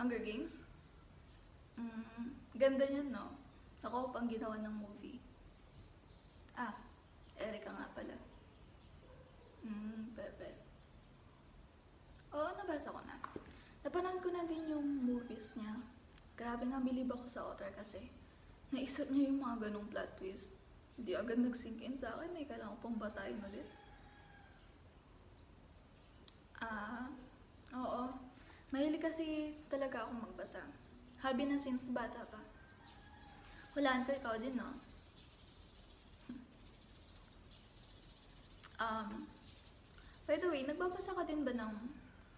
Hunger Games? Ganda niyan, no? Ako pang ginawa ng movie. Ah, Erika nga pala. Pepe. Oo, nabasa ko na. Napanood ko na din yung movies niya. Grabe nga, bilib ako sa author kasi naisip niya yung mga ganong plot twist. Hindi agad nag-sink in sa akin eh. Kailangan ko pang basahin ulit. Oo. Mahilig kasi talaga akong magbasa. Hobby na since bata pa. Hulaan ko, ikaw din, no? By the way, nagbabasa ka din ba ng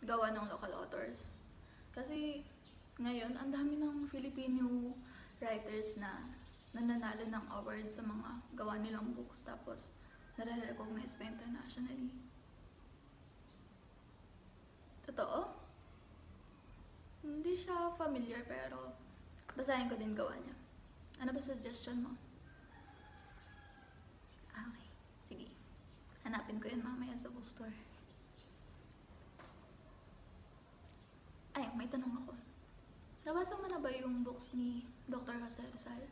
gawa ng local authors? Kasi ngayon, ang dami ng Filipino writers na nananalo ng award sa mga gawa nilang books, tapos nare-recognize pa internationally. Totoo? Hindi siya familiar pero basahin ko din gawa niya. Ano ba suggestion mo? Okay, sige. Hanapin ko yun mamaya sa bookstore. Ay, may tanong ako. Nabasa mo na ba yung books ni Dr. Jose Rizal?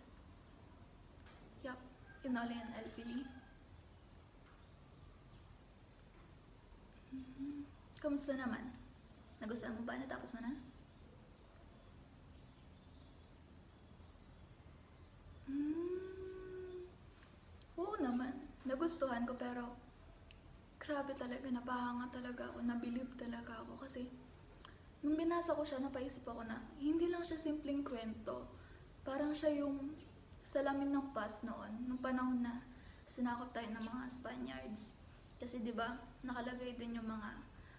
Yup, Yunoli and Elfily. Kamusta naman? Nagustuhan mo ba? Natapos mo na? Oo naman. Nagustuhan ko pero grabe talaga, napahanga talaga ako, nabilib talaga ako kasi nung binasa ko siya, napaisip ako na hindi lang siya simpleng kwento. Parang siya yung salamin ng past noon, nung panahon na sinakop tayo ng mga Spaniards. Kasi 'di ba, nakalagay din yung mga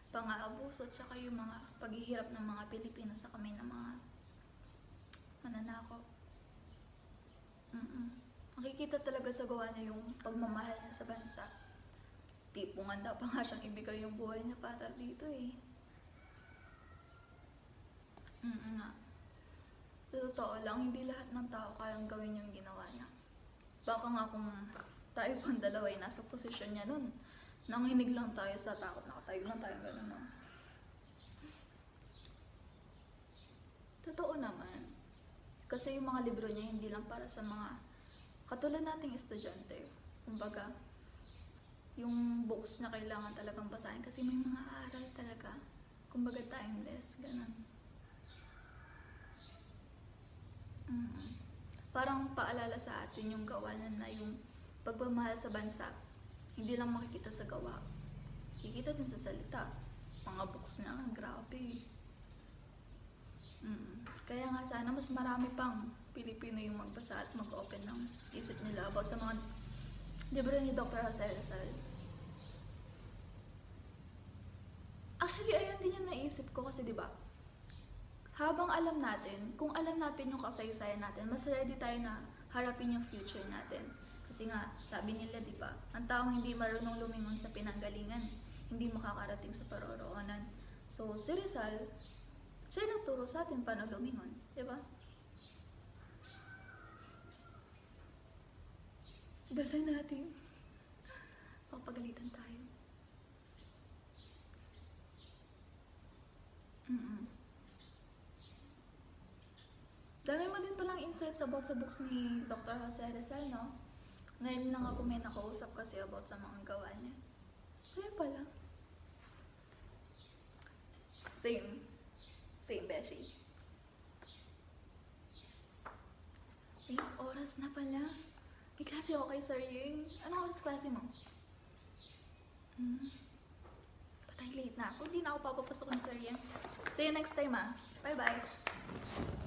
pang-aabuso at saka yung mga paghihirap ng mga Pilipino sa kamay ng mga mananakop. Makikita talaga sa gawa niya yung pagmamahal niya sa bansa. Tipong handa pa nga siyang ibigay yung buhay niya para dito eh. Nga. Sa totoo lang, hindi lahat ng tao kayang gawin yung ginawa niya. Baka nga kung tayo pang dalawa ay nasa posisyon niya nun, nanginig lang tayo sa takot, nakatayo lang tayo gano'n, no? Totoo naman. Kasi yung mga libro niya hindi lang para sa mga katulad nating estudyante. Kumbaga, yung books na kailangan talagang basahin kasi may mga aral talaga. Kumbaga timeless, ganun. Parang paalala sa atin yung gawa na yung pagmamahal sa bansa. Hindi lang makikita sa gawa. Kikita din sa salita. Mga books na, grabe. Kaya nga sana mas marami pang Pilipino yung magbasa at mag-open ng isip nila about sa mga libro ni Dr. Jose Rizal. Actually, ayun din yung naisip ko kasi diba, habang alam natin, kung alam natin yung kasaysayan natin, mas ready tayo na harapin yung future natin. Kasi nga, sabi nila diba, ang taong hindi marunong lumingon sa pinanggalingan, hindi makakarating sa paroroonan. So, si Rizal, siya yung nagturo sa atin paano lumingon, diba? Dala natin. Papagalitan tayo. Dami mo din palang insights about sa books ni Dr. Jose Rizal, no? Ngayon lang ako may nakausap kasi about sa mga gawa niya. Sa'yo pala. Same. Same, Beshi. Ay, oras na pala. May klase ako kay Sir Ying. Anong oras klase mo? Patay, late na ako. Hindi na ako papapasok ng Sir Ying. See you next time, ah. Bye-bye.